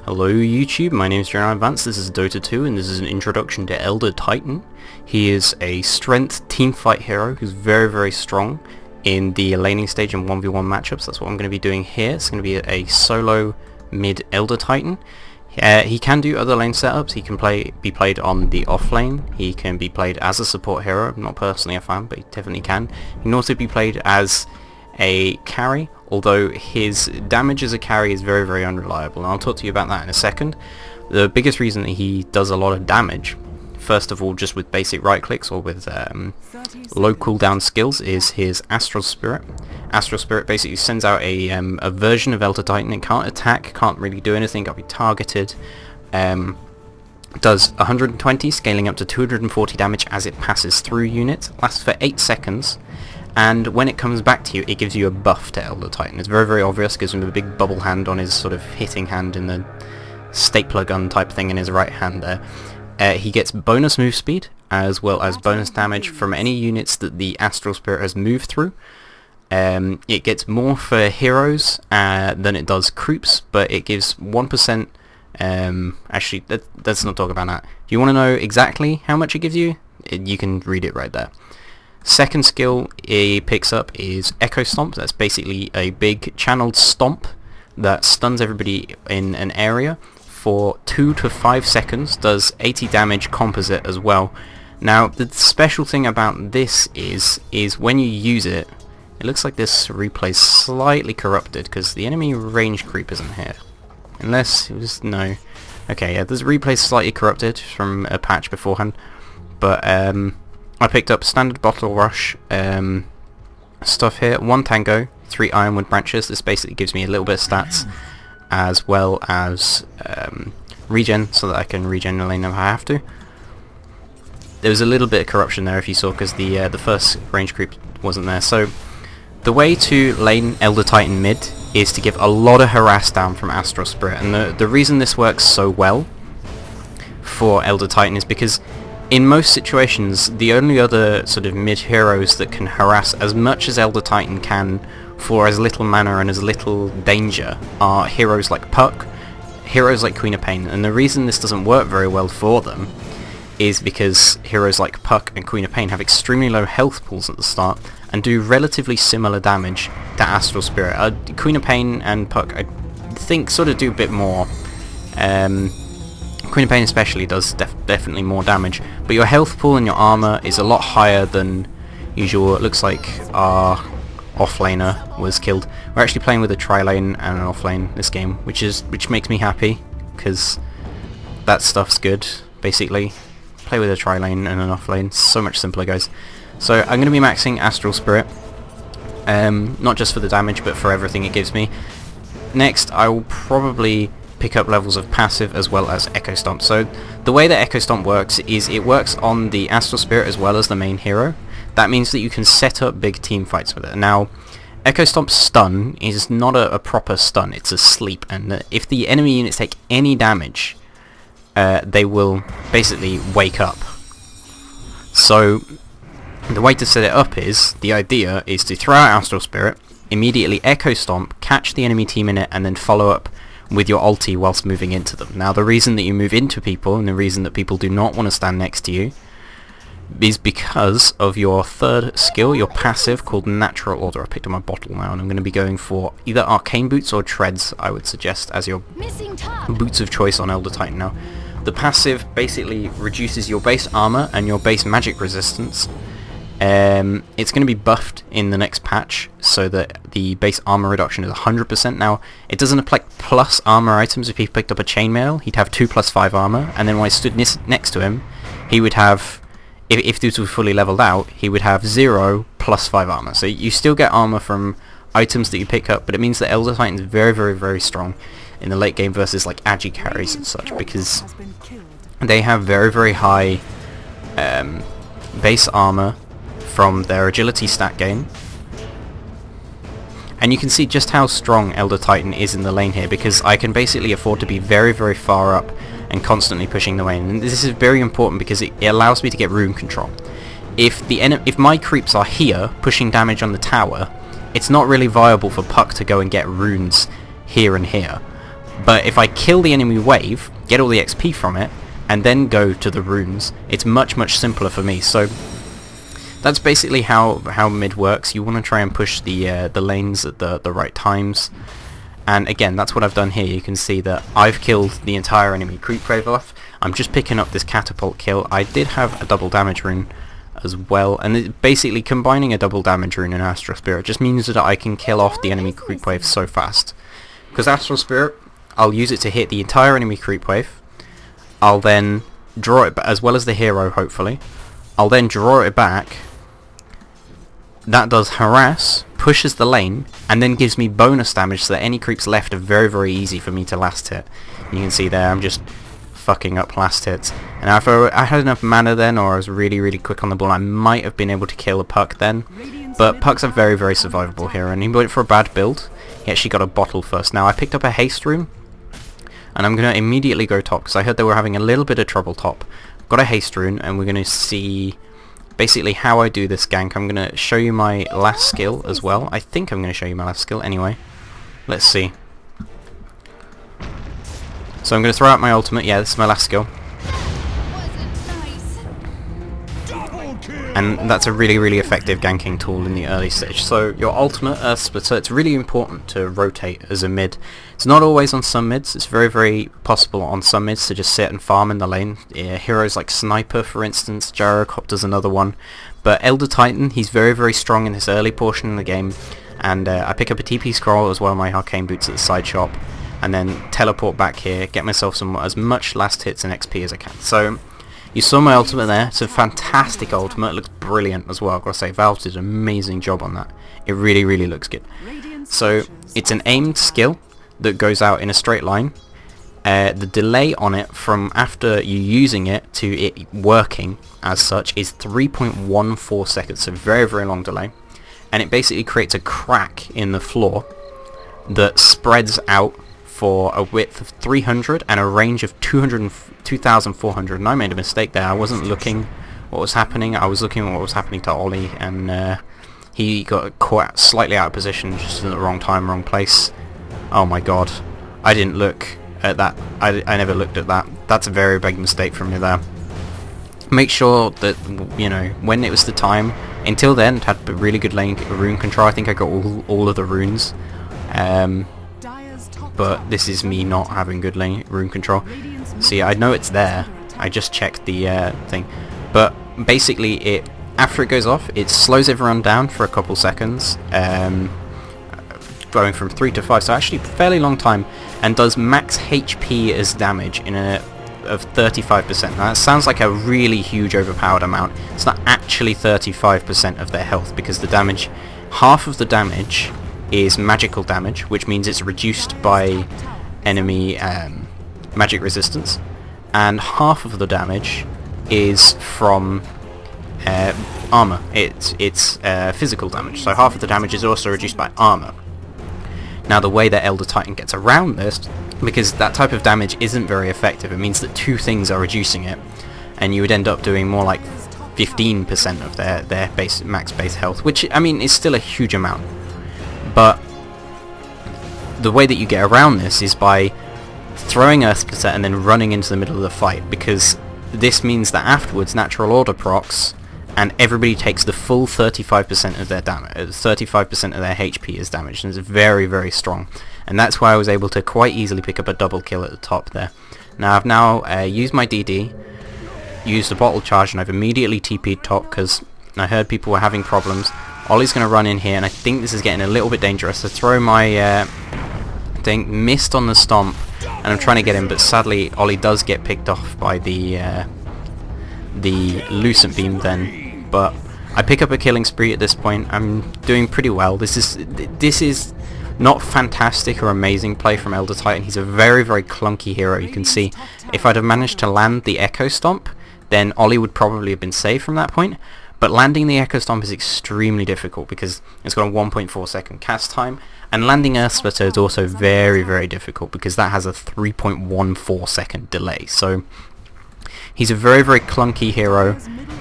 Hello YouTube, my name is Jeremiah Advance, this is Dota 2 and this is an introduction to Elder Titan. He is a strength teamfight hero who's very strong in the laning stage and 1v1 matchups. That's what I'm going to be doing here. It's going to be a solo mid Elder Titan. He can do other lane setups. He can be played on the offlane. He can be played as a support hero. I'm not personally a fan, but he definitely can. He can also be played as a carry, although his damage as a carry is very unreliable, and I'll talk to you about that in a second. The biggest reason that he does a lot of damage, first of all just with basic right clicks or with low cooldown skills, is his Astral Spirit. Astral Spirit basically sends out a version of Elder Titan. It can't attack, can't really do anything, can't be targeted. Does 120, scaling up to 240 damage as it passes through units, lasts for 8 seconds, and when it comes back to you, it gives you a buff to Elder Titan. It's very obvious, gives him a big bubble hand on his sort of hitting hand in the stapler gun type thing in his right hand there. He gets bonus move speed, as well as bonus damage from any units that the Astral Spirit has moved through. It gets more for heroes than it does creeps, but it gives 1%. Actually, let's not talk about that. If you want to know exactly how much it gives you, you can read it right there. Second skill he picks up is Echo Stomp. That's basically a big channeled stomp that stuns everybody in an area for 2 to 5 seconds, does 80 damage composite as well. Now the special thing about this is when you use it, it looks like this replay is slightly corrupted because the enemy range creep isn't here. Unless it was, no. Okay, yeah, this replay is slightly corrupted from a patch beforehand, but I picked up standard bottle rush stuff here. 1 tango, 3 ironwood branches. This basically gives me a little bit of stats, as well as regen, so that I can regen the lane if I have to. There was a little bit of corruption there, if you saw, because the first range creep wasn't there. So the way to lane Elder Titan mid is to give a lot of harass down from Astral Spirit, and the reason this works so well for Elder Titan is because in most situations, the only other sort of mid-heroes that can harass as much as Elder Titan can for as little mana and as little danger are heroes like Puck, heroes like Queen of Pain, and the reason this doesn't work very well for them is because heroes like Puck and Queen of Pain have extremely low health pools at the start and do relatively similar damage to Astral Spirit. Queen of Pain and Puck, I think, sort of do a bit more. Queen of Pain especially does definitely more damage, but your health pool and your armor is a lot higher than usual. It looks like our offlaner was killed. We're actually playing with a tri-lane and an offlane this game, which makes me happy, because that stuff's good, basically. Play with a tri-lane and an offlane, so much simpler, guys. So I'm going to be maxing Astral Spirit, not just for the damage, but for everything it gives me. Next, I will probably pick up levels of passive as well as Echo Stomp. So the way that Echo Stomp works is it works on the Astral Spirit as well as the main hero. That means that you can set up big team fights with it. Now, Echo Stomp's stun is not a proper stun, it's a sleep, and if the enemy units take any damage, they will basically wake up. So the way to set it up is, the idea is to throw out Astral Spirit, immediately Echo Stomp, catch the enemy team in it, and then follow up with your ulti whilst moving into them. Now the reason that you move into people, and the reason that people do not want to stand next to you, is because of your third skill, your passive, called Natural Order. I picked up my bottle now, and I'm going to be going for either Arcane Boots or Treads, I would suggest, as your boots of choice on Elder Titan. Now, the passive basically reduces your base armor and your base magic resistance. It's going to be buffed in the next patch, so that the base armor reduction is 100%. Now, it doesn't apply plus armor items. If he picked up a chainmail, he'd have 2 + 5 armor, and then when I stood next to him, he would have, if this was fully leveled out, he would have 0 + 5 armor. So you still get armor from items that you pick up, but it means that Elder Titan is very strong in the late game versus like agi carries and such, because they have very high base armor from their agility stat gain, and you can see just how strong Elder Titan is in the lane here, because I can basically afford to be very far up and constantly pushing the lane, and this is very important because it allows me to get rune control. If my creeps are here pushing damage on the tower, it's not really viable for Puck to go and get runes here and here. But if I kill the enemy wave, get all the XP from it, and then go to the runes, it's much simpler for me. So that's basically how mid works. You want to try and push the lanes at the right times. And again, that's what I've done here. You can see that I've killed the entire enemy creep wave off. I'm just picking up this catapult kill. I did have a double damage rune as well, and basically combining a double damage rune and Astral Spirit just means that I can kill off the enemy creep wave so fast. Because Astral Spirit, I'll use it to hit the entire enemy creep wave. I'll then draw it, as well as the hero hopefully. I'll then draw it back. That does harass, pushes the lane, and then gives me bonus damage so that any creeps left are very easy for me to last hit. You can see there I'm just fucking up last hits. And if I had enough mana then, or I was really quick on the ball, I might have been able to kill a Puck then. But Puck's a very survivable hero, and he went for a bad build. He actually got a bottle first. Now I picked up a haste rune, and I'm going to immediately go top, because I heard they were having a little bit of trouble top. Got a haste rune, and we're going to see basically how I do this gank. I'm going to show you my last skill as well. I think I'm going to show you my last skill anyway. Let's see. So I'm going to throw out my ultimate. Yeah, this is my last skill. And that's a really effective ganking tool in the early stage. So your ultimate Earth Splitter, it's really important to rotate as a mid. It's not always on some mids. It's very possible on some mids to just sit and farm in the lane. Heroes like Sniper, for instance, Gyrocopter's another one. But Elder Titan, he's very strong in this early portion of the game. And I pick up a TP scroll as well, my arcane boots at the side shop, and then teleport back here, get myself as much last hits and XP as I can. So you saw my ultimate there. It's a fantastic ultimate. It looks brilliant as well. I've got to say, Valve did an amazing job on that. It really looks good. So it's an aimed skill that goes out in a straight line. The delay on it from after you using it to it working as such is 3.14 seconds. So very long delay. And it basically creates a crack in the floor that spreads out for a width of 300 and a range of 2,400. And I made a mistake there. I wasn't looking what was happening. I was looking at what was happening to Ollie, and he got caught slightly out of position, just in the wrong time, wrong place. Oh my god. I didn't look at that. I never looked at that. That's a very big mistake from me there. Make sure that, you know, when it was the time, until then, had really good rune control. I think I got all of the runes. But this is me not having good rune control. See, I know it's there. I just checked the thing. But basically, after it goes off, it slows everyone down for a couple seconds, going from 3 to 5, so actually fairly long time, and does max HP as damage of 35%. Now that sounds like a really huge overpowered amount. It's not actually 35% of their health, because the damage, half of the damage is magical damage, which means it's reduced by enemy magic resistance, and half of the damage is from armor. It's physical damage, so half of the damage is also reduced by armor. Now the way that Elder Titan gets around this, because that type of damage isn't very effective, it means that two things are reducing it, and you would end up doing more like 15% of their max base health, which, I mean, is still a huge amount. But the way that you get around this is by throwing Earth Splitter and then running into the middle of the fight, because this means that afterwards natural order procs and everybody takes the full 35% of their damage, 35% of their HP is damaged, and it's very strong. And that's why I was able to quite easily pick up a double kill at the top there. Now I've now used my DD, used a bottle charge, and I've immediately TP'd top because I heard people were having problems. Ollie's going to run in here, and I think this is getting a little bit dangerous. I throw my thing, missed on the stomp, and I'm trying to get him, but sadly Ollie does get picked off by the Lucent Beam then. But I pick up a killing spree at this point. I'm doing pretty well. This is not fantastic or amazing play from Elder Titan. He's a very clunky hero. You can see if I'd have managed to land the Echo Stomp, then Ollie would probably have been saved from that point. But landing the Echo Stomp is extremely difficult because it's got a 1.4 second cast time, and landing Earth Splitter is also very difficult because that has a 3.14 second delay. So he's a very clunky hero.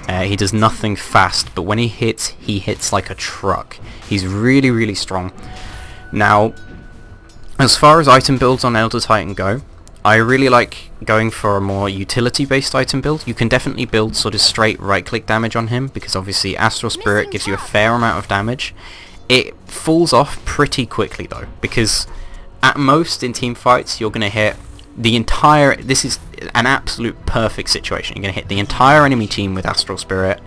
He does nothing fast, but when he hits like a truck. He's really strong. Now, As far as item builds on Elder Titan go, I really like going for a more utility-based item build. You can definitely build sort of straight right-click damage on him, because obviously Astral Spirit gives you a fair amount of damage. It falls off pretty quickly though, because at most in team fights you're going to hit the entire... This is an absolute perfect situation. You're going to hit the entire enemy team with Astral Spirit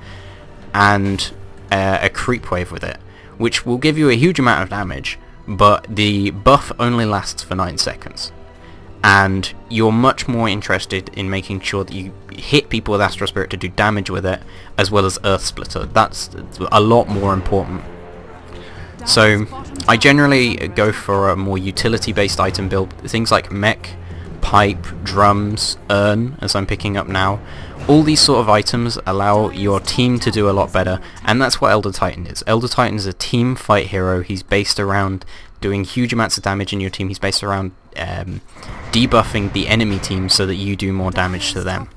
and a creep wave with it, which will give you a huge amount of damage, but the buff only lasts for 9 seconds. And you're much more interested in making sure that you hit people with Astral Spirit to do damage with it, as well as Earth Splitter. That's a lot more important. So I generally go for a more utility-based item build. Things like mech, pipe, drums, urn, as I'm picking up now. All these sort of items allow your team to do a lot better, and that's what Elder Titan is. Elder Titan is a team fight hero. He's based around doing huge amounts of damage in your team. He's based around debuffing the enemy team so that you do more damage to them.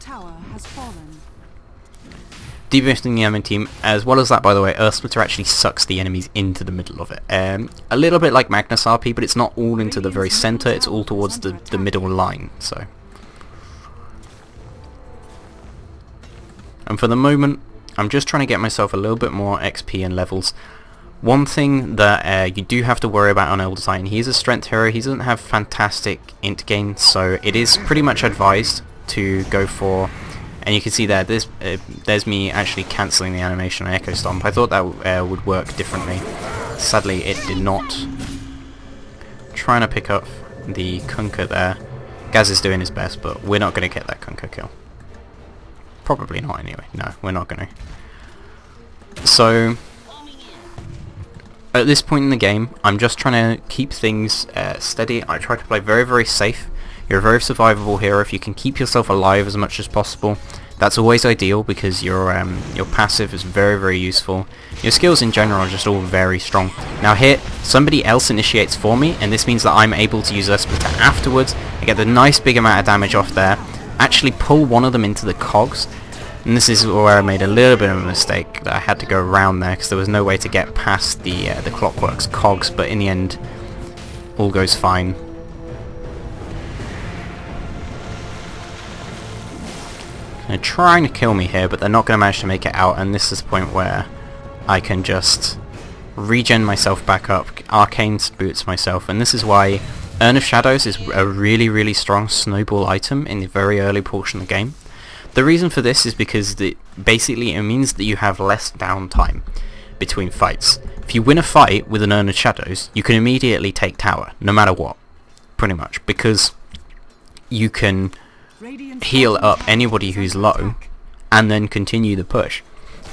Debuffing the enemy team, as well as that, by the way, Earth Splitter actually sucks the enemies into the middle of it. A little bit like Magnus RP, but it's not all into the very center, it's all towards the middle line. So, and for the moment, I'm just trying to get myself a little bit more XP and levels. One thing that you do have to worry about on Elder Titan, he is a strength hero, he doesn't have fantastic int gain, so it is pretty much advised to go for, and you can see there, there's me actually cancelling the animation on Echo Stomp. I thought that would work differently. Sadly it did not. Trying to pick up the Kunkka there. Gaz is doing his best, but we're not going to get that Kunkka kill. Probably not anyway, no, we're not going to. So at this point in the game, I'm just trying to keep things steady. I try to play very, very safe. You're a very survivable hero. If you can keep yourself alive as much as possible, that's always ideal, because your passive is very, very useful. Your skills in general are just all very strong. Now here, somebody else initiates for me, and this means that I'm able to use Earth Splitter afterwards. I get the nice big amount of damage off there, actually pull one of them into the cogs. And this is where I made a little bit of a mistake, that I had to go around there because there was no way to get past the Clockwork's cogs, but in the end all goes fine. They're trying to kill me here, but they're not going to manage to make it out, and this is the point where I can just regen myself back up, arcane boots myself, and this is why Urn of Shadows is a really, really strong snowball item in the very early portion of the game. The reason for this is because basically it means that you have less downtime between fights. If you win a fight with an Urn of Shadows, you can immediately take tower, no matter what, pretty much, because you can heal up anybody who's low and then continue the push.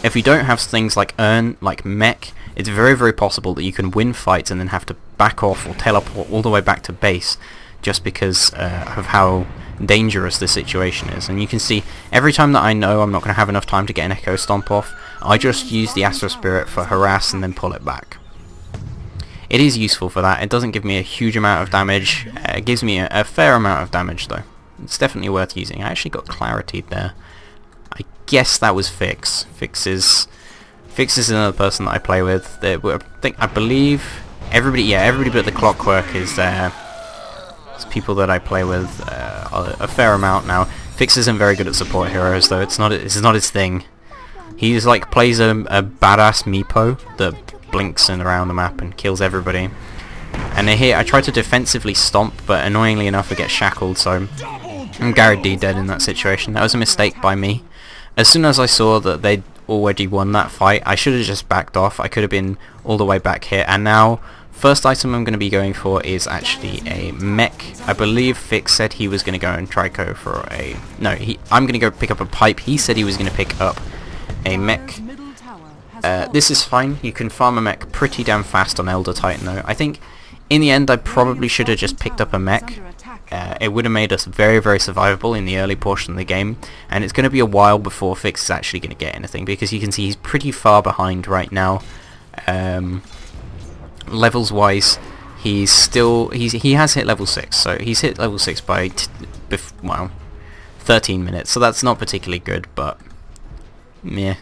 If you don't have things like Urn, like mech, it's very, very possible that you can win fights and then have to back off or teleport all the way back to base just because of how dangerous the situation is. And you can see every time that I know I'm not going to have enough time to get an Echo Stomp off, I just use the Astral Spirit for harass and then pull it back. It is useful for that. It doesn't give me a huge amount of damage. It gives me a fair amount of damage though. It's definitely worth using. I actually got clarity there. I guess that was Fix. Fix is another person that I play with. I believe everybody but the Clockwork is it's people that I play with a fair amount now. Fix isn't very good at support heroes though. It's not his thing. He's like plays a badass Meepo that blinks around the map and kills everybody. And here I try to defensively stomp, but annoyingly enough I get shackled, so I'm guaranteed dead in that situation. That was a mistake by me. As soon as I saw that they'd already won that fight, I should have just backed off. I could have been all the way back here, and now first item I'm going to be going for is actually a mech. I believe Fix said he was going to go and try go for a... No, I'm going to go pick up a pipe. He said he was going to pick up a mech. This is fine. You can farm a mech pretty damn fast on Elder Titan though. I think in the end I probably should have just picked up a mech. It would have made us very, very survivable in the early portion of the game, and it's going to be a while before Fix is actually going to get anything, because you can see he's pretty far behind right now. Levels wise, he has hit level 6, so he's hit level 6 by 13 minutes, so that's not particularly good, but yeah,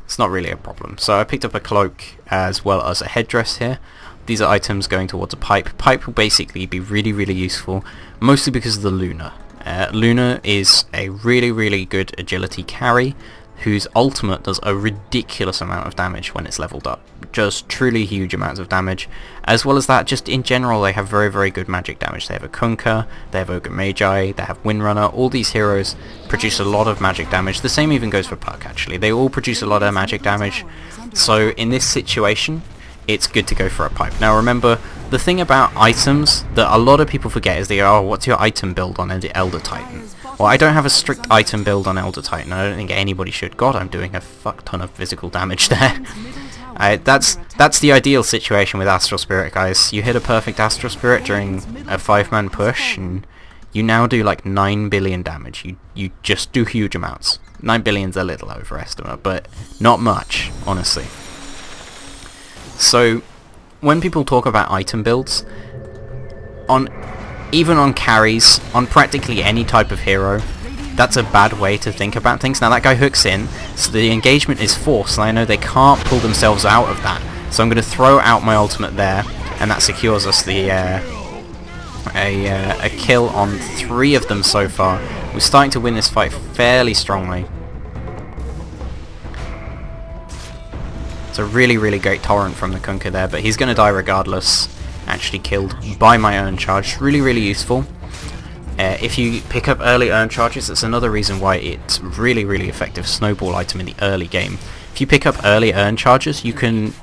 it's not really a problem. So I picked up a cloak as well as a headdress here. these are items going towards a pipe. Pipe will basically be really, really useful, mostly because of the Luna. Luna is a really, really good agility carry, whose ultimate does a ridiculous amount of damage when it's leveled up. Just truly huge amounts of damage. As well as that, just in general, they have very, very good magic damage. They have a Kunkka, they have Ogre Magi, they have Windrunner. All these heroes produce a lot of magic damage. The same even goes for Puck, actually. They all produce a lot of magic damage. So in this situation, it's good to go for a pipe. Now remember, the thing about items that a lot of people forget is they go, oh, what's your item build on the Elder Titan? Well, I don't have a strict item build on Elder Titan. I don't think anybody should. God, I'm doing a fuck ton of physical damage there. That's the ideal situation with Astral Spirit, guys. You hit a perfect Astral Spirit during a 5-man push, and you now do like 9 billion damage. You just do huge amounts. 9 billion's a little overestimate, but not much, honestly. So, when people talk about item builds, even on carries, on practically any type of hero, that's a bad way to think about things. Now that guy hooks in, so the engagement is forced, and I know they can't pull themselves out of that. So I'm going to throw out my ultimate there, and that secures us a kill on 3 of them so far. We're starting to win this fight fairly strongly. It's a really, really great torrent from the Kunkka there, but he's going to die regardless. Actually killed by my urn charge. Really, really useful. If you pick up early urn charges, that's another reason why it's really, really effective snowball item in the early game. If you pick up early urn charges, you can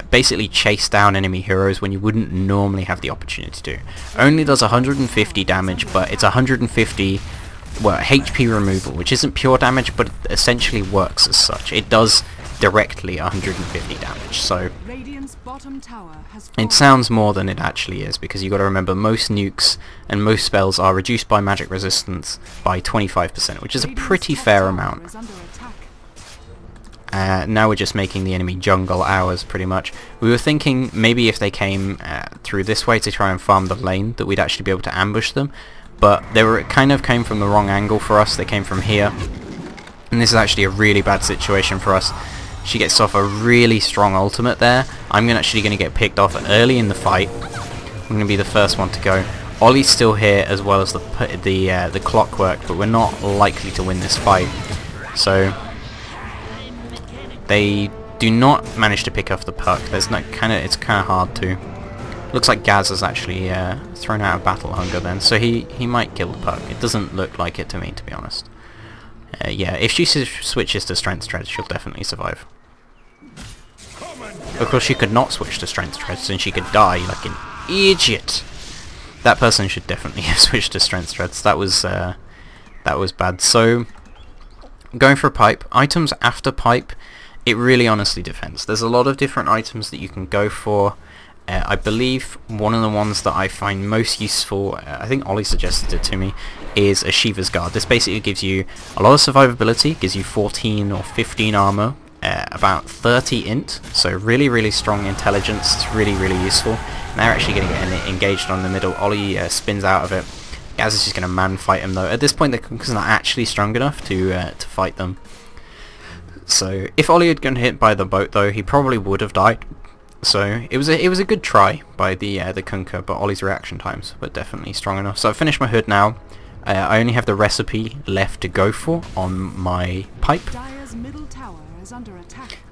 basically chase down enemy heroes when you wouldn't normally have the opportunity to. Only does 150 damage, but it's 150 HP removal, which isn't pure damage, but it essentially works as such. It does directly 150 damage, so it sounds more than it actually is, because you got to remember most nukes and most spells are reduced by magic resistance by 25%, which is a pretty fair amount. Now we're just making the enemy jungle ours, pretty much. We were thinking maybe if they came through this way to try and farm the lane, that we'd actually be able to ambush them, but it kind of came from the wrong angle for us. They came from here, and this is actually a really bad situation for us. She gets off a really strong ultimate there. I'm actually going to get picked off early in the fight. I'm going to be the first one to go. Ollie's still here, as well as the clockwork, but we're not likely to win this fight. So they do not manage to pick off the Puck. It's kind of hard to. Looks like Gaz has actually thrown out of Battle Hunger then, so he might kill the Puck. It doesn't look like it to me, to be honest. Yeah, if she switches to Strength Treads, she'll definitely survive. Of course, she could not switch to Strength Treads, and she could die like an idiot. That person should definitely have switched to Strength Treads. That was bad. So, going for a pipe. Items after pipe, it really honestly depends. There's a lot of different items that you can go for. I believe one of the ones that I find most useful, I think Ollie suggested it to me, is a Shiva's Guard. This basically gives you a lot of survivability, gives you 14 or 15 armor, about 30 int, so really, really strong intelligence. It's really, really useful. And they're actually going to get engaged on the middle. Ollie spins out of it. Gaz is just going to man fight him though. At this point, the Kunkka's not actually strong enough to fight them. So if Ollie had gotten hit by the boat though, he probably would have died. So it was a good try by the Kunkka, but Ollie's reaction times were definitely strong enough. So I've finished my hood now. I only have the recipe left to go for on my pipe,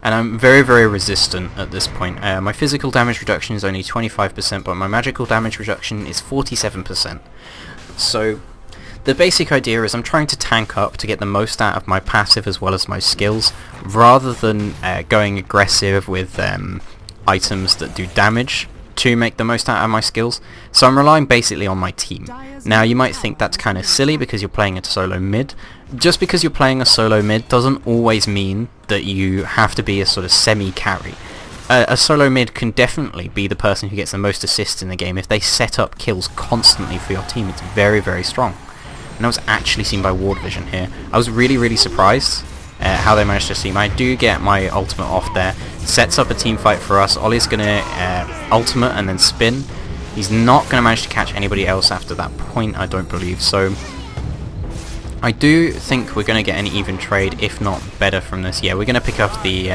and I'm very, very resistant at this point. My physical damage reduction is only 25%, but my magical damage reduction is 47%. So the basic idea is I'm trying to tank up to get the most out of my passive as well as my skills, rather than going aggressive with items that do damage to make the most out of my skills. So I'm relying basically on my team. Now you might think that's kind of silly because you're playing a solo mid. Just because you're playing a solo mid doesn't always mean that you have to be a sort of semi-carry. A solo mid can definitely be the person who gets the most assists in the game. If they set up kills constantly for your team, it's very, very strong. And that was actually seen by Ward Vision here. I was really, really surprised how they managed to see me. I do get my ultimate off there. Sets up a team fight for us. Ollie's going to ultimate and then spin. He's not going to manage to catch anybody else after that point, I don't believe. So I do think we're going to get an even trade, if not better from this. Yeah, we're going to pick up the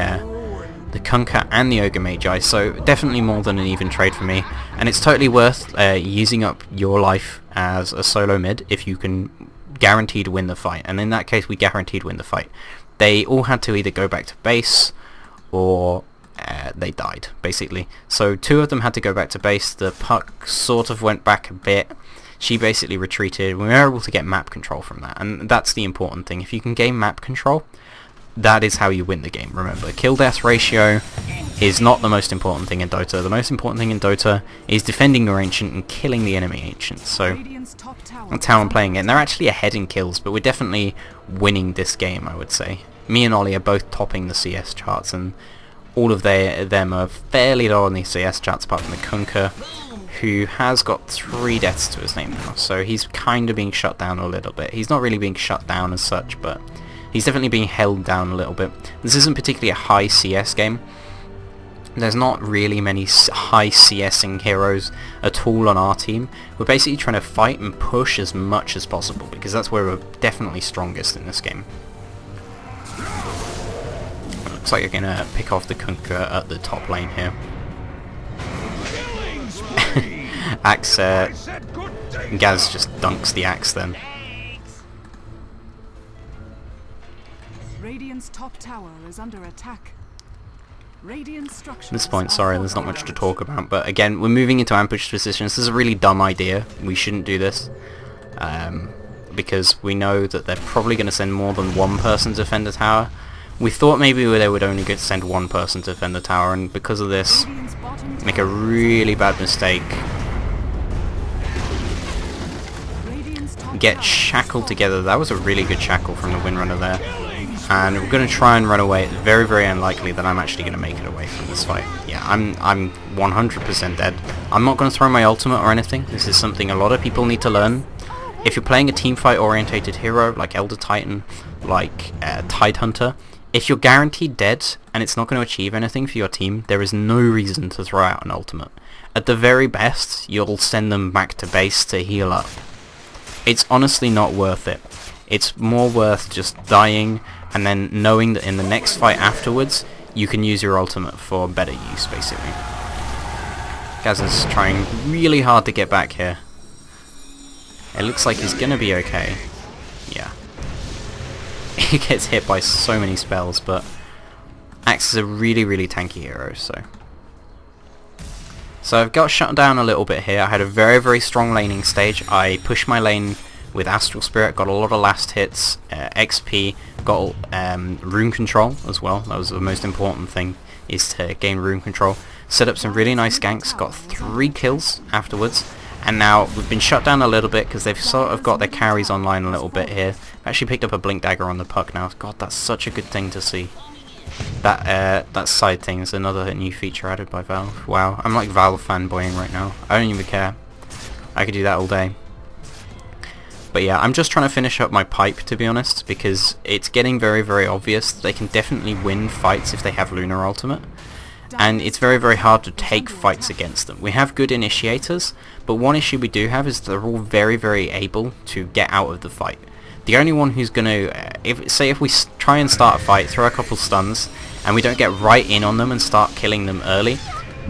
the Kunkka and the Ogre Magi, so definitely more than an even trade for me, and it's totally worth using up your life as a solo mid if you can guaranteed win the fight, and in that case we guaranteed win the fight. They all had to either go back to base or they died, basically. So 2 of them had to go back to base. The Puck sort of went back a bit. She basically retreated. We were able to get map control from that, and that's the important thing. If you can gain map control, that is how you win the game. Remember, kill-death ratio is not the most important thing in Dota. The most important thing in Dota is defending your Ancient and killing the enemy Ancient. So that's how I'm playing it. And they're actually ahead in kills, but we're definitely winning this game, I would say. Me and Ollie are both topping the CS charts, and all of them are fairly low on the CS charts, apart from the Kunkka, who has got 3 deaths to his name now. So he's kind of being shut down a little bit. He's not really being shut down as such, but he's definitely being held down a little bit. This isn't particularly a high CS game. There's not really many high CSing heroes at all on our team. We're basically trying to fight and push as much as possible, because that's where we're definitely strongest in this game. Looks like you're going to pick off the Kunkka at the top lane here. Axe, Gaz just dunks the axe then. Radiant's top tower is under attack. At this point, sorry, there's not much to talk about, but again, we're moving into ambush positions. This is a really dumb idea. We shouldn't do this, because we know that they're probably going to send more than 1 person to defend the tower. We thought maybe they would only send 1 person to defend the tower, and because of this, make a really bad mistake. Get shackled together. That was a really good shackle from the Windrunner there. And we're going to try and run away. It's very, very unlikely that I'm actually going to make it away from this fight. Yeah, I'm 100% dead. I'm not going to throw my ultimate or anything. This is something a lot of people need to learn. If you're playing a teamfight orientated hero like Elder Titan, like Tidehunter, if you're guaranteed dead and it's not going to achieve anything for your team, there is no reason to throw out an ultimate. At the very best, you'll send them back to base to heal up. It's honestly not worth it. It's more worth just dying and then knowing that in the next fight afterwards, you can use your ultimate for better use, basically. Gaz is trying really hard to get back here. It looks like he's gonna be okay. Yeah. He gets hit by so many spells, but Axe is a really, really tanky hero, so I've got shut down a little bit here. I had a very, very strong laning stage. I pushed my lane with Astral Spirit, got a lot of last hits, XP, got rune control as well. That was the most important thing, is to gain rune control. Set up some really nice ganks, got 3 kills afterwards, and now we've been shut down a little bit because they've sort of got their carries online a little bit here. I've actually picked up a Blink Dagger on the Puck now. God, that's such a good thing to see. That side thing is another new feature added by Valve. Wow, I'm like Valve fanboying right now. I don't even care. I could do that all day. But yeah, I'm just trying to finish up my pipe, to be honest, because it's getting very, very obvious that they can definitely win fights if they have Lunar Ultimate. And it's very, very hard to take fights against them. We have good initiators, but one issue we do have is they're all very, very able to get out of the fight. The only one who's going to, if we try and start a fight, throw a couple stuns, and we don't get right in on them and start killing them early.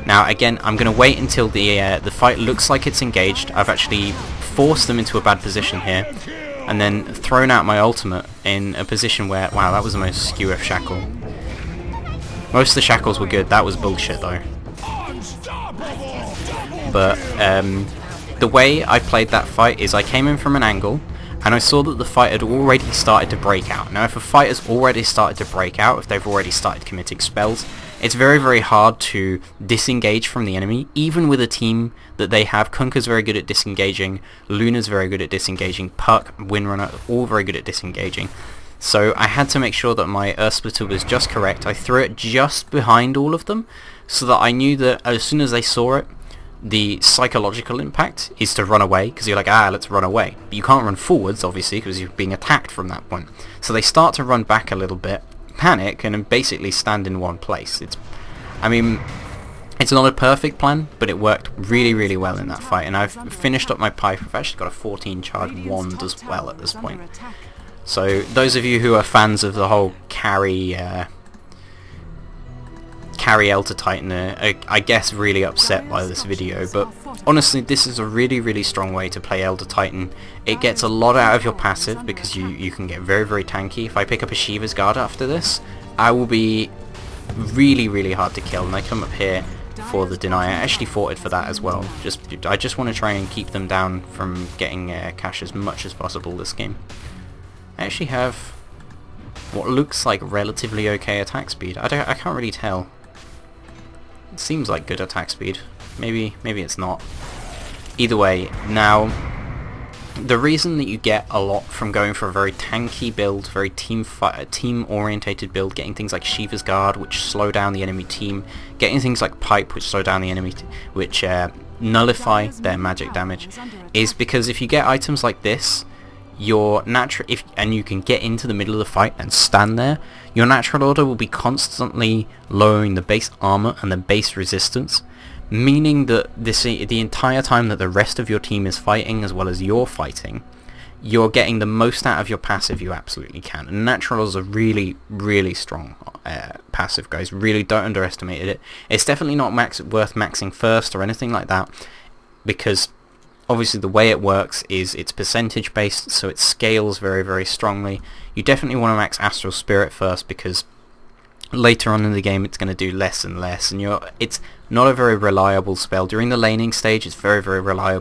Now again, I'm going to wait until the fight looks like it's engaged. I've actually forced them into a bad position here, and then thrown out my ultimate in a position where, wow, that was the most skew shackle. Most of the shackles were good, that was bullshit though. But the way I played that fight is I came in from an angle, and I saw that the fight had already started to break out. Now if a fight has already started to break out, if they've already started committing spells, it's very, very hard to disengage from the enemy, even with a team that they have. Kunkka's very good at disengaging, Luna's very good at disengaging, Puck, Windrunner, all very good at disengaging. So I had to make sure that my Earth Splitter was just correct. I threw it just behind all of them, so that I knew that as soon as they saw it, the psychological impact is to run away, because you're like, let's run away. But you can't run forwards, obviously, because you're being attacked from that point. So they start to run back a little bit, panic, and then basically stand in one place. It's not a perfect plan, but it worked really, really well in that fight. And I've finished up my pipe. I've actually got a 14 charge wand as well at this point. So those of you who are fans of the whole carry carry Elder Titan I guess really upset by this video, but honestly this is a really strong way to play Elder Titan. It gets a lot out of your passive because you can get very tanky. If I pick up a Shiva's Guard after this, I will be really hard to kill, and I come up here for the deny. I actually fought for that as well. I just want to try and keep them down from getting cash as much as possible this game. I actually have what looks like relatively okay attack speed. I can't really tell. It seems like good attack speed. Maybe it's not. Either way, now the reason that you get a lot from going for a very tanky build, very team orientated build, getting things like Shiva's Guard which slow down the enemy team, getting things like Pipe which slow down the enemy, which nullify their magic damage, is because if you get items like this, your natural, and you can get into the middle of the fight and stand there, your natural order will be constantly lowering the base armor and the base resistance, meaning that the entire time that the rest of your team is fighting as well as you're fighting, you're getting the most out of your passive you absolutely can. And natural is a really strong passive, guys. Really don't underestimate it. It's definitely not worth maxing first or anything like that, because obviously the way it works is it's percentage based, so it scales very strongly. You definitely want to max Astral Spirit first, because later on in the game it's going to do less and less, and it's not a very reliable spell. During the laning stage it's very really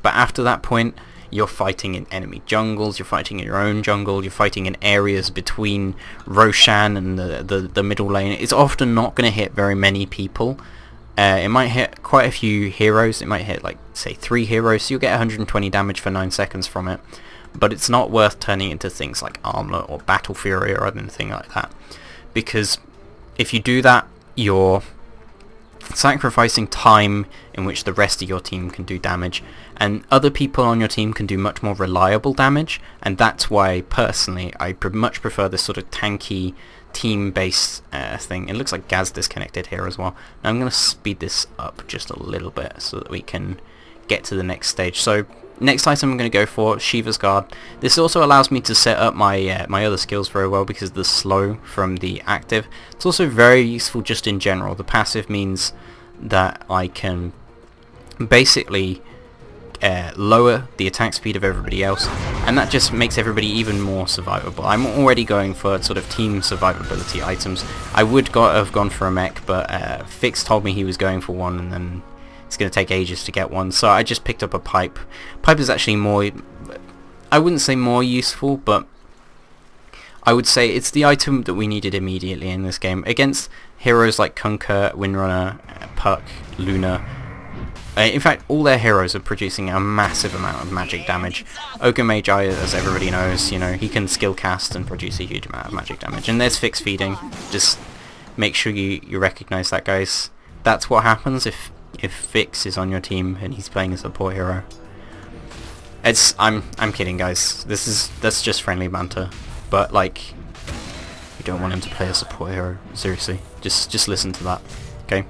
but after that point you're fighting in enemy jungles, you're fighting in your own jungle, you're fighting in areas between Roshan and the middle lane. It's often not going to hit very many people. It might hit quite a few heroes. It might hit like say 3 heroes, so you'll get 120 damage for 9 seconds from it, but it's not worth turning into things like Armlet or Battle Fury or anything like that, because if you do that you're sacrificing time in which the rest of your team can do damage, and other people on your team can do much more reliable damage. And that's why personally I much prefer this sort of tanky team-based thing. It looks like Gaz disconnected here as well. Now I'm going to speed this up just a little bit so that we can get to the next stage. So next item I'm going to go for Shiva's Guard. This also allows me to set up my my other skills very well because of the slow from the active. It's also very useful just in general. The passive means that I can basically lower the attack speed of everybody else, and that just makes everybody even more survivable. I'm already going for sort of team survivability items. I would have gone for a mech, but Fix told me he was going for one, and then it's going to take ages to get one, so I just picked up a Pipe. Pipe is actually more, I wouldn't say more useful, but I would say it's the item that we needed immediately in this game against heroes like Kunkka, Windrunner, Puck, Luna. In fact, all their heroes are producing a massive amount of magic damage. Ogre Magi, as everybody knows, you know, he can skill cast and produce a huge amount of magic damage. And there's Fix feeding. Just make sure you recognize that, guys. That's what happens if Fix is on your team and he's playing a support hero. I'm kidding, guys. That's just friendly banter. But like, you don't want him to play a support hero. Seriously, just listen to that. Okay.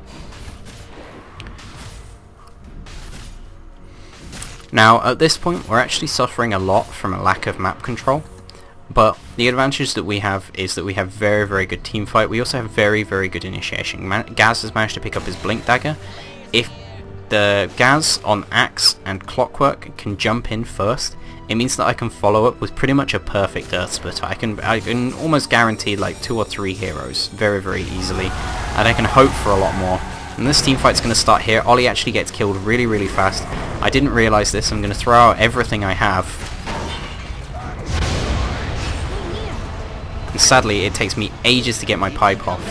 Now at this point we're actually suffering a lot from a lack of map control, but the advantage that we have is that we have very good team fight. We also have very good initiation. Gaz has managed to pick up his Blink Dagger. If the Gaz on Axe and Clockwork can jump in first, it means that I can follow up with pretty much a perfect Earth Splitter. I can almost guarantee like 2 or 3 heroes very easily, and I can hope for a lot more. And this team fight's going to start here. Ollie actually gets killed really fast. I didn't realise this. I'm going to throw out everything I have. And sadly, it takes me ages to get my Pipe off.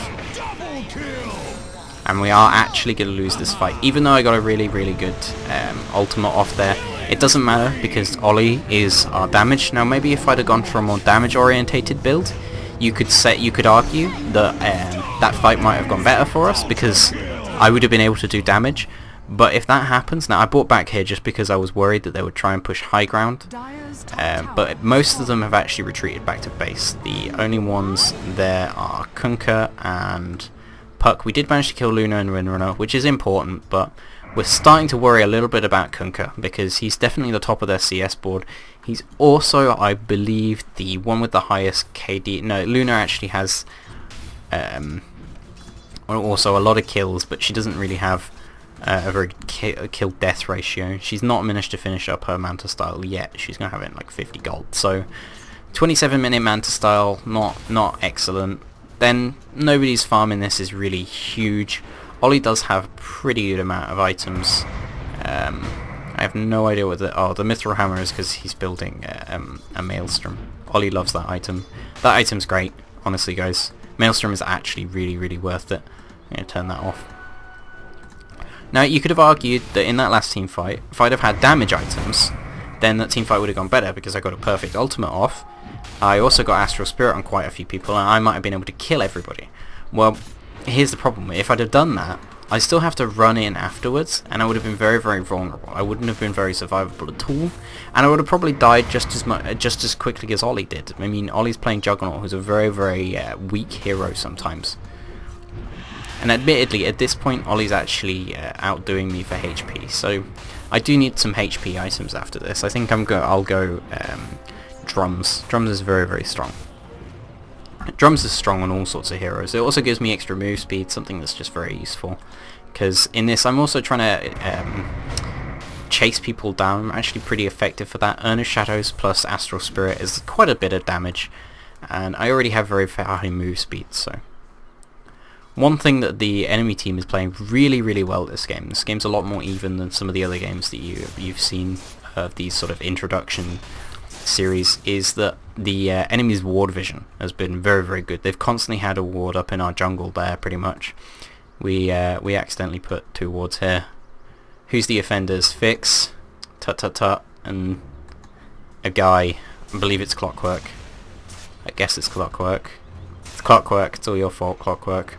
And we are actually going to lose this fight. Even though I got a really good ultimate off there, it doesn't matter because Ollie is our damage. Now maybe if I'd have gone for a more damage orientated build, you could argue that that fight might have gone better for us because I would have been able to do damage. But if that happens, now I bought back here just because I was worried that they would try and push high ground, but most of them have actually retreated back to base. The only ones there are Kunkka and Puck. We did manage to kill Luna and Windrunner, which is important, but we're starting to worry a little bit about Kunkka because he's definitely the top of their CS board. He's also, I believe, the one with the highest KD. No, Luna actually has Also a lot of kills, but she doesn't really have a very kill-death ratio. She's not managed to finish up her Manta style yet. She's going to have it in like 50 gold. So 27-minute Manta style, not excellent. Then nobody's farming this is really huge. Ollie does have a pretty good amount of items. I have no idea what the Mithril Hammer is because he's building a Maelstrom. Ollie loves that item. That item's great, honestly, guys. Maelstrom is actually really worth it. I'm going to turn that off. Now, you could have argued that in that last team fight, if I'd have had damage items, then that team fight would have gone better because I got a perfect ultimate off. I also got Astral Spirit on quite a few people, and I might have been able to kill everybody. Well, here's the problem. If I'd have done that, I still have to run in afterwards, and I would have been very vulnerable. I wouldn't have been very survivable at all, and I would have probably died just as quickly as Ollie did. I mean, Ollie's playing Juggernaut, who's a very weak hero sometimes. And admittedly, at this point, Ollie's actually outdoing me for HP, so I do need some HP items after this. I think I'll go Drums. Drums is very strong. Drums is strong on all sorts of heroes. It also gives me extra move speed, something that's just very useful. Because in this, I'm also trying to chase people down. I'm actually pretty effective for that. Earnest Shadows plus Astral Spirit is quite a bit of damage, and I already have very high move speed, so... One thing that the enemy team is playing really well this game. This game's a lot more even than some of the other games that you've seen of these sort of introduction series, is that the enemy's ward vision has been very good. They've constantly had a ward up in our jungle there, pretty much. We accidentally put 2 wards here. Who's the offenders? Fix, Tut, and a guy. I believe it's Clockwork. I guess it's Clockwork. It's Clockwork. It's all your fault, Clockwork.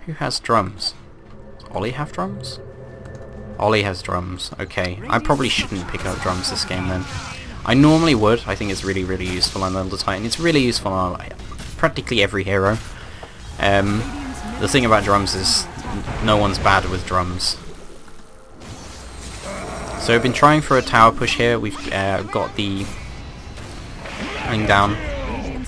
Who has drums? Does Ollie have drums? Ollie has drums. Okay, I probably shouldn't pick up drums this game then. I normally would. I think it's really useful on Elder Titan. It's really useful on practically every hero. The thing about drums is no one's bad with drums. So I've been trying for a tower push here. We've got the laying down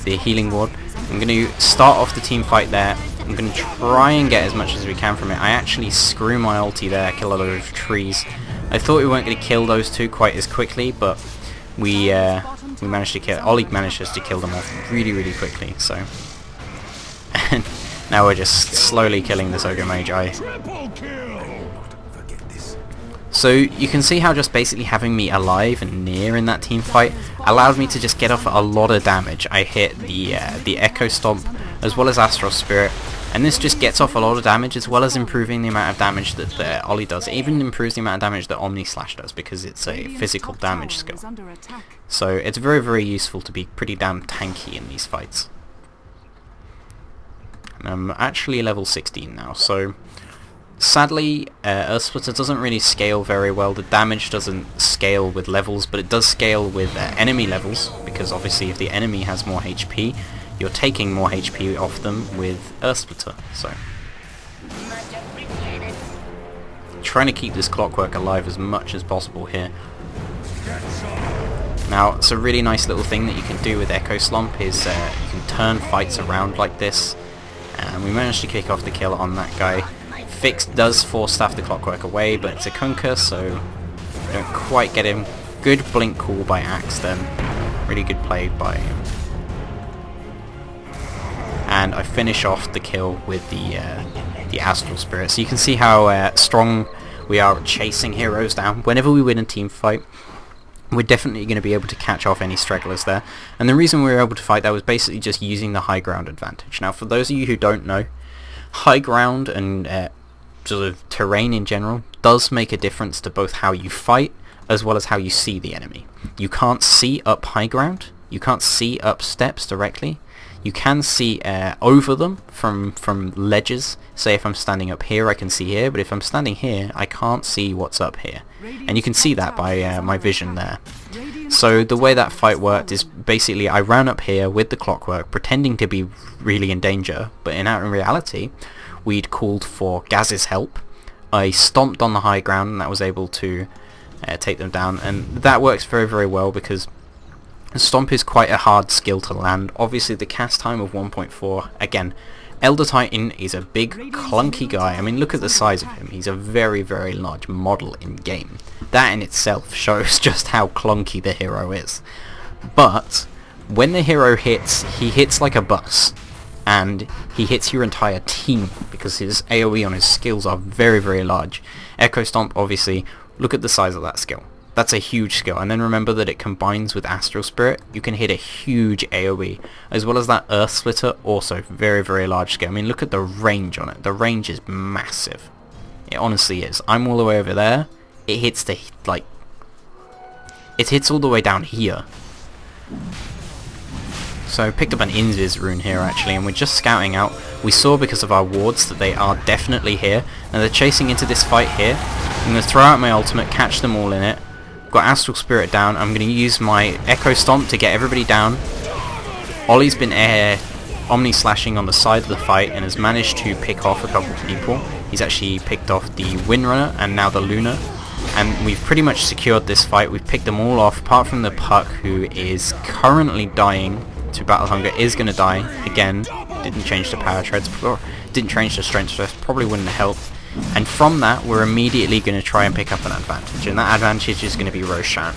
the healing ward. I'm going to start off the team fight there. I'm going to try and get as much as we can from it. I actually screw my ulti there, kill a load of trees. I thought we weren't going to kill those two quite as quickly, but we managed to kill... Ollie manages to kill them off really quickly, so... And now we're just slowly killing this Ogre Magi. So you can see how just basically having me alive and near in that team fight allowed me to just get off a lot of damage. I hit the Echo Stomp as well as Astral Spirit, and this just gets off a lot of damage as well as improving the amount of damage that Ollie does. It even improves the amount of damage that Omni Slash does because it's a physical damage skill. So it's very useful to be pretty damn tanky in these fights. And I'm actually level 16 now, so... Sadly, Earthsplitter doesn't really scale very well. The damage doesn't scale with levels, but it does scale with enemy levels, because obviously if the enemy has more HP, you're taking more HP off them with Earthsplitter, so... Trying to keep this Clockwork alive as much as possible here. Now, it's a really nice little thing that you can do with Echo Slump is you can turn fights around like this, and we managed to kick off the kill on that guy. Fix does force Staff the Clockwork away, but it's a Kunkka, so we don't quite get him. Good blink call by Axe then. Really good play by him. And I finish off the kill with the Astral Spirit. So you can see how strong we are at chasing heroes down. Whenever we win a team fight, we're definitely going to be able to catch off any stragglers there. And the reason we were able to fight that was basically just using the high ground advantage. Now, for those of you who don't know, high ground and sort of terrain in general does make a difference to both how you fight as well as how you see the enemy. You can't see up high ground, you can't see up steps directly, you can see over them from ledges. Say if I'm standing up here I can see here, but if I'm standing here I can't see what's up here. And you can see that by my vision there. So the way that fight worked is basically I ran up here with the Clockwork pretending to be really in danger, but in reality we'd called for Gaz's help. I stomped on the high ground and that was able to take them down, and that works very well because Stomp is quite a hard skill to land. Obviously the cast time of 1.4, again, Elder Titan is a big, clunky guy. I mean, look at the size of him. He's a very, very large model in game. That in itself shows just how clunky the hero is. But when the hero hits, he hits like a bus. And he hits your entire team because his AoE on his skills are very, very large. Echo Stomp, obviously, look at the size of that skill. That's a huge skill, and then remember that it combines with Astral Spirit. You can hit a huge AoE, as well as that Earth Splitter, also very, very large skill. I mean, look at the range on it. The range is massive. It honestly is. I'm all the way over there. It hits the, like, it hits all the way down here. So I picked up an Invis rune here actually, and we're just scouting out. We saw because of our wards that they are definitely here, and they're chasing into this fight here. I'm going to throw out my ultimate, catch them all in it. Got Astral Spirit down. I'm going to use my Echo Stomp to get everybody down. Ollie's been Omni slashing on the side of the fight and has managed to pick off a couple of people. He's actually picked off the Windrunner and now the Luna. And we've pretty much secured this fight. We've picked them all off, apart from the Puck, who is currently dying to Battle Hunger, is going to die again. Didn't change the power treads, didn't change the strength treads, probably wouldn't have helped. And from that, we're immediately going to try and pick up an advantage, and that advantage is going to be Roshan.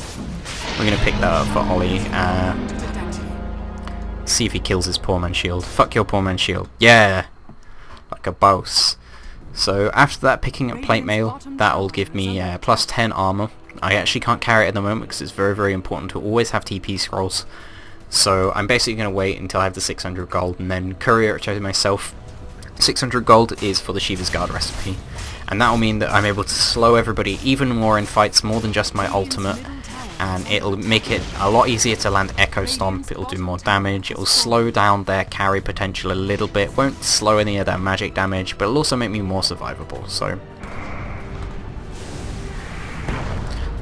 We're going to pick that up for Ollie. See if he kills his poor man shield. Fuck your poor man shield. Yeah! Like a boss. So after that, picking up plate mail, that'll give me plus 10 armor. I actually can't carry it at the moment because it's very, very important to always have TP scrolls. So I'm basically going to wait until I have the 600 gold and then courier it to myself. 600 gold is for the Shiva's Guard recipe, and that will mean that I'm able to slow everybody even more in fights, more than just my ultimate, and it'll make it a lot easier to land Echo Stomp. It'll do more damage, it'll slow down their carry potential a little bit, won't slow any of their magic damage, but it'll also make me more survivable. So,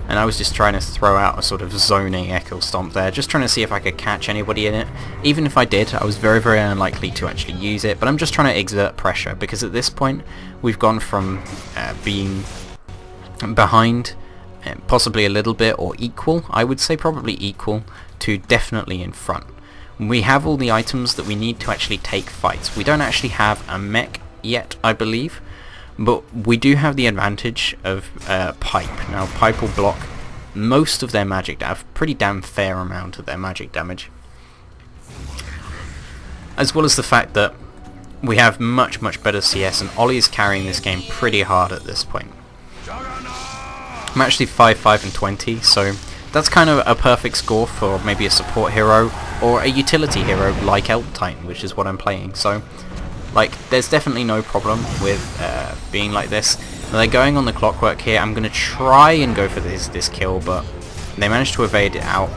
and I was just trying to throw out a sort of zoning Echo Stomp there, just trying to see if I could catch anybody in it. Even if I did, I was very, very unlikely to actually use it, but I'm just trying to exert pressure, because at this point, we've gone from being behind, possibly a little bit, or equal, I would say probably equal, to definitely in front. We have all the items that we need to actually take fights. We don't actually have a mech yet, I believe, but we do have the advantage of Pipe. Now Pipe will block most of their magic damage, pretty damn fair amount of their magic damage. As well as the fact that we have much, much better CS, and Ollie's carrying this game pretty hard at this point. I'm actually 5, and 20, so that's kind of a perfect score for maybe a support hero or a utility hero like Elder Titan, which is what I'm playing. So, like, there's definitely no problem with being like this. Now, they're going on the clockwork here. I'm going to try and go for this kill, but they managed to evade it out.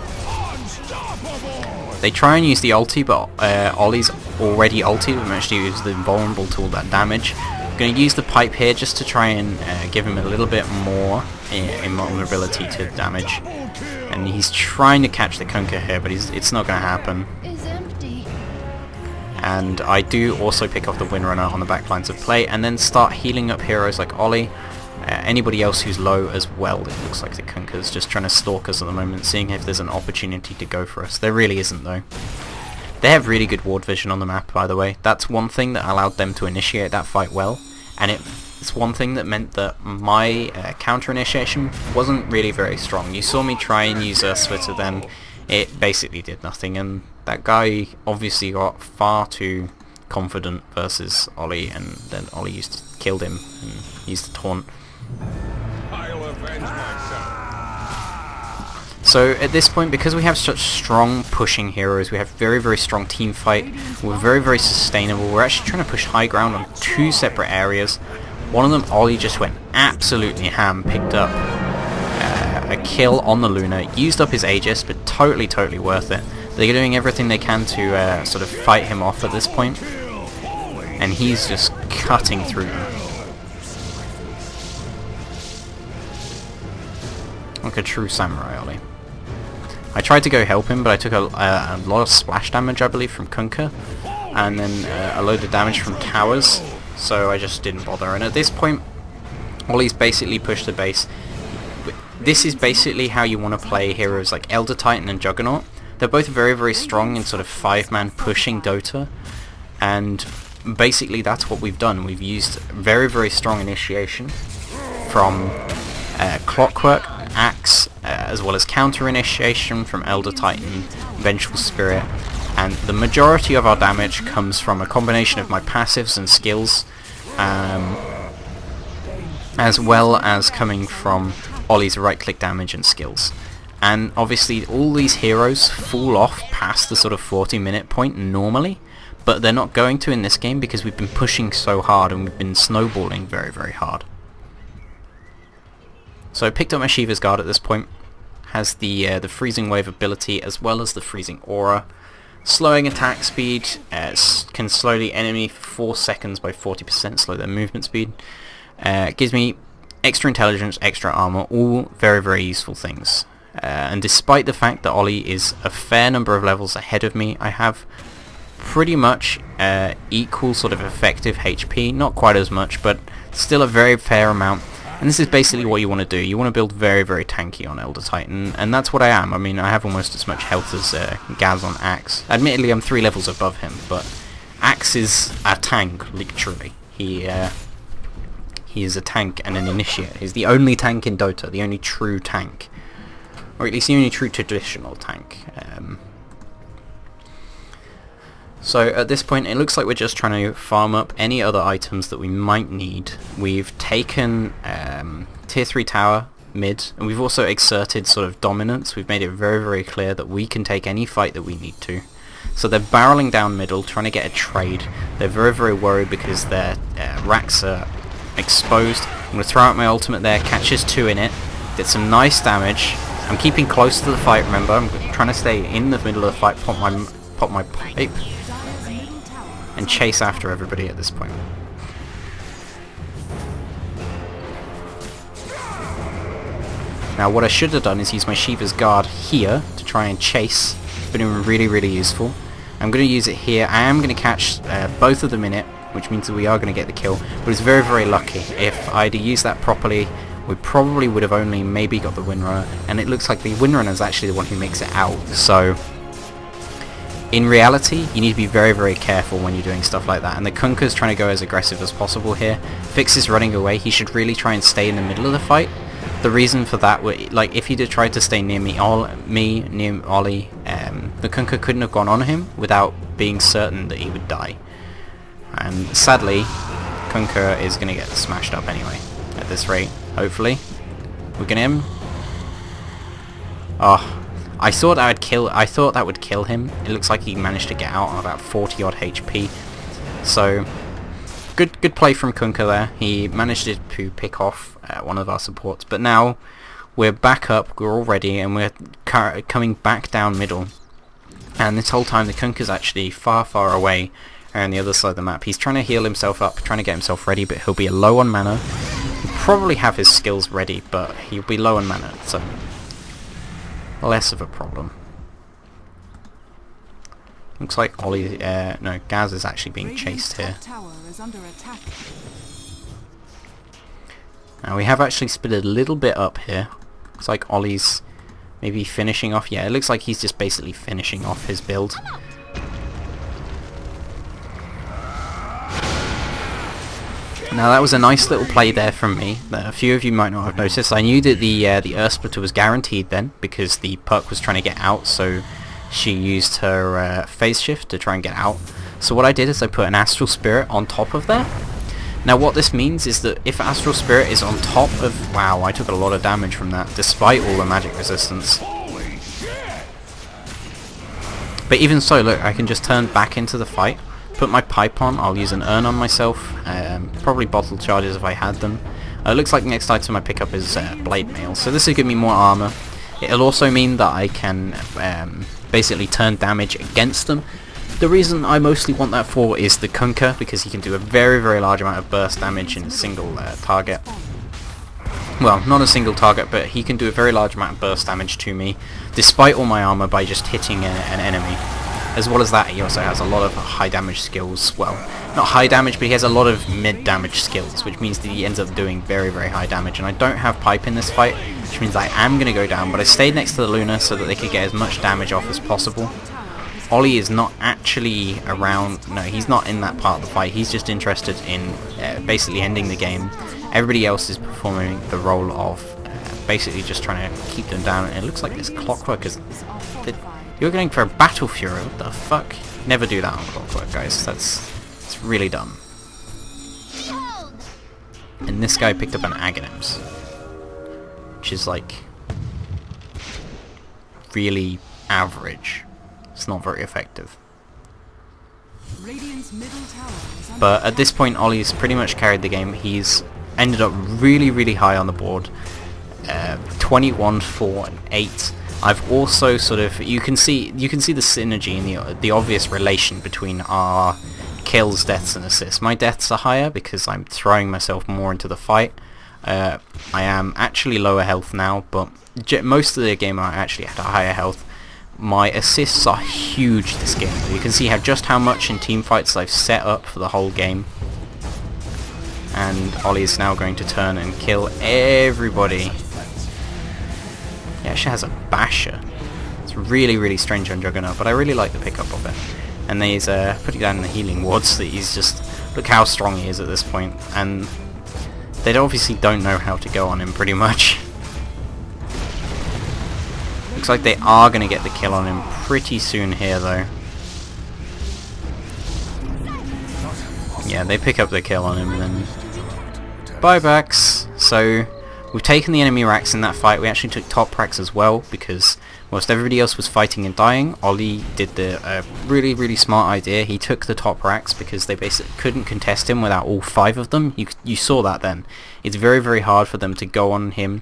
They try and use the ulti, but Ollie's already ulti. We managed to use the invulnerable to all that damage. I'm going to use the pipe here just to try and give him a little bit more invulnerability to damage. And he's trying to catch the Kunkka here, but it's not going to happen. And I do also pick off the Windrunner on the back lines of play, and then start healing up heroes like Ollie. Anybody else who's low as well. It looks like the Kunkka's just trying to stalk us at the moment, seeing if there's an opportunity to go for us. There really isn't, though. They have really good ward vision on the map, by the way. That's one thing that allowed them to initiate that fight well, and it's one thing that meant that my counter initiation wasn't really very strong. You saw me try and use a Splitter then. It basically did nothing, and that guy obviously got far too confident versus Ollie, and then Ollie killed him and used the taunt. I'll avenge myself. So at this point, because we have such strong pushing heroes, we have very, very strong team fight, we're very, very sustainable. We're actually trying to push high ground on 2 separate areas. One of them, Ollie just went absolutely ham, picked up a kill on the Luna, used up his Aegis, but totally, totally worth it. They're doing everything they can to sort of fight him off at this point, and he's just cutting through them. Like a true samurai, Ollie. I tried to go help him, but I took a lot of splash damage, I believe, from Kunkka, and then a load of damage from towers, so I just didn't bother. And at this point, Ollie's basically pushed the base. This is basically how you want to play heroes like Elder Titan and Juggernaut. They're both very, very strong in sort of 5-man pushing Dota, and basically that's what we've done. We've used very, very strong initiation from Clockwork, Axe, as well as counter initiation from Elder Titan, Vengeful Spirit, and the majority of our damage comes from a combination of my passives and skills, as well as coming from Ollie's right-click damage and skills. And obviously all these heroes fall off past the sort of 40-minute point normally, but they're not going to in this game because we've been pushing so hard and we've been snowballing very, very hard. So I picked up my Shiva's Guard at this point. Has the Freezing Wave ability as well as the Freezing Aura. Slowing attack speed, can slow the enemy for 4 seconds by 40%, slow their movement speed. Gives me extra intelligence, extra armor, all very, very useful things. And despite the fact that Ollie is a fair number of levels ahead of me, I have pretty much equal sort of effective HP, not quite as much, but still a very fair amount. And this is basically what you want to do. You want to build very, very tanky on Elder Titan, and that's what I am. I mean, I have almost as much health as Gaz on Axe. Admittedly, I'm 3 levels above him, but Axe is a tank, literally. He is a tank and an initiate. He's the only tank in Dota, the only true tank. Or at least the only true traditional tank. So at this point it looks like we're just trying to farm up any other items that we might need. We've taken tier 3 tower mid, and we've also exerted sort of dominance. We've made it very, very clear that we can take any fight that we need to. So they're barreling down middle, trying to get a trade. They're very, very worried because their racks are exposed. I'm going to throw out my ultimate there, catches 2 in it, did some nice damage. I'm keeping close to the fight, remember, I'm trying to stay in the middle of the fight, pop my pipe, and chase after everybody at this point. Now what I should have done is use my Shiva's Guard here to try and chase. It's been really, really useful. I'm going to use it here. I am going to catch both of them in it, which means that we are going to get the kill, but it's very, very lucky. If I'd used that properly, we probably would have only maybe got the windrunner, and it looks like the windrunner is actually the one who makes it out. So in reality, you need to be very, very careful when you're doing stuff like that, and the Kunkka's trying to go as aggressive as possible here. Fix is running away. He should really try and stay in the middle of the fight. The reason for that, like if he'd have tried to stay near near Ollie, the Kunkka couldn't have gone on him without being certain that he would die. And sadly, Kunkka is going to get smashed up anyway at this rate. Hopefully we can him. Oh, I thought that would kill him. It looks like he managed to get out on about 40 odd HP. So good play from Kunkka there. He managed to pick off one of our supports, but now we're back up, we're all ready, and we're coming back down middle. And this whole time the Kunkka's actually far, far away on the other side of the map. He's trying to heal himself up, trying to get himself ready, but he'll be low on mana. He'll probably have his skills ready, but he'll be low on mana, so less of a problem. Looks like Ollie, no, Gaz is actually being chased here. Now we have actually split a little bit up here. Looks like Ollie's maybe finishing off. Yeah, it looks like he's just basically finishing off his build. Now that was a nice little play there from me. A few of you might not have noticed. I knew that the Earth Splitter was guaranteed then because the perk was trying to get out, so she used her phase shift to try and get out. So what I did is I put an Astral Spirit on top of there. Now what this means is that if Astral Spirit is on top of... Wow, I took a lot of damage from that, despite all the magic resistance. But even so, look, I can just turn back into the fight, put my pipe on, I'll use an urn on myself, probably bottle charges if I had them. It looks like the next item I pick up is blade mail, so this will give me more armor. It'll also mean that I can basically turn damage against them. The reason I mostly want that for is the Kunkka, because he can do a very, very large amount of burst damage in a single target. Well, not a single target, but he can do a very large amount of burst damage to me, despite all my armor, by just hitting an enemy. As well as that, he also has a lot of high damage skills. Well, not high damage, but he has a lot of mid damage skills, which means that he ends up doing very, very high damage. And I don't have pipe in this fight, which means I am going to go down, but I stayed next to the Luna so that they could get as much damage off as possible. Ollie is not actually around. No, he's not in that part of the fight. He's just interested in basically ending the game. Everybody else is performing the role of basically just trying to keep them down. And it looks like this Clockwork is... You're going for a Battle Fury. What the fuck? Never do that on Clockwork, guys. It's really dumb. And this guy picked up an Aghanims, which is like really average. It's not very effective. Radiant's middle tower is under But at this point, Ollie's pretty much carried the game. He's ended up really high on the board. 21, 4, and 8. I've also sort of you can see the synergy and the obvious relation between our kills, deaths, and assists. My deaths are higher because I'm throwing myself more into the fight. I am actually lower health now, but most of the game I actually had a higher health. My assists are huge this game. You can see just how much in team fights I've set up for the whole game. And Ollie is now going to turn and kill everybody. Yeah, she has a basher. It's really strange on Juggernaut, but I really like the pickup of it. And then he's putting down the healing wards. That he's just look how strong he is at this point, and they obviously don't know how to go on him pretty much. Looks like they are going to get the kill on him pretty soon here, though. Yeah, they pick up the kill on him, and then buybacks. So we've taken the enemy racks in that fight. We actually took top racks as well, because whilst everybody else was fighting and dying, Ollie did the really smart idea. He took the top racks because they basically couldn't contest him without all 5 of them. You saw that then. It's very hard for them to go on him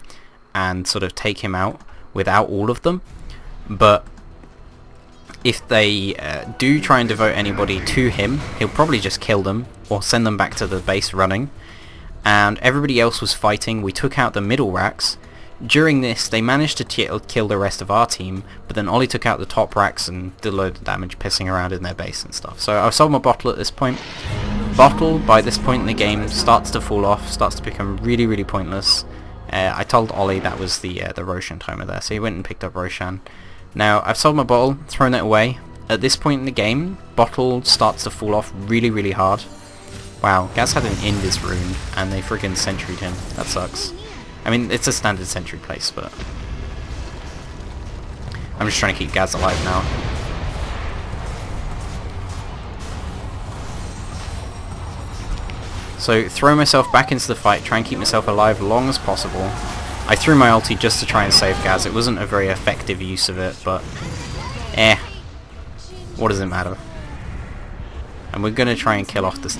and sort of take him out without all of them. But if they do try and devote anybody to him, he'll probably just kill them or send them back to the base running. And everybody else was fighting. We took out the middle racks. During this, they managed to kill the rest of our team, but then Ollie took out the top racks and did a load of damage pissing around in their base and stuff. So I've sold my bottle at this point. Bottle, by this point in the game, starts to fall off, starts to become really pointless. I told Ollie that was the Roshan timer there, so he went and picked up Roshan. Now, I've sold my bottle, thrown it away. At this point in the game, bottle starts to fall off really hard. Wow, Gaz had an Invis rune, and they friggin' sentry'd him. That sucks. I mean, it's a standard sentry place, but I'm just trying to keep Gaz alive now. So, throw myself back into the fight, try and keep myself alive as long as possible. I threw my ulti just to try and save Gaz. It wasn't a very effective use of it, but what does it matter? And we're going to try and kill off this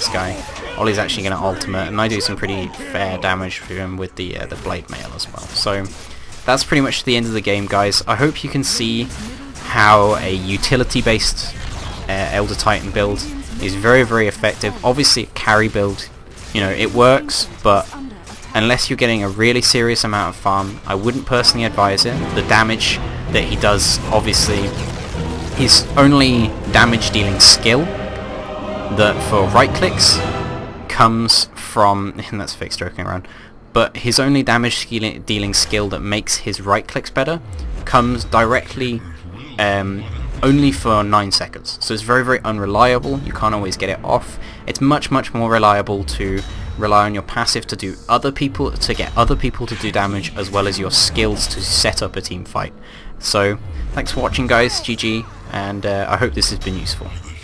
guy. Ollie's actually going to ultimate, and I do some pretty fair damage to him with the blade mail as well. So that's pretty much the end of the game, guys. I hope you can see how a utility-based Elder Titan build is very effective. Obviously, a carry build, you know, it works, but unless you're getting a really serious amount of farm, I wouldn't personally advise it. The damage that he does, obviously, his only damage dealing skill that for right clicks comes from, and that's fixed joking around, but his only damage dealing skill that makes his right clicks better comes directly only for 9 seconds. So it's very unreliable. You can't always get it off. It's much more reliable to rely on your passive to get other people to do damage, as well as your skills to set up a team fight. So thanks for watching, guys. GG, and I hope this has been useful.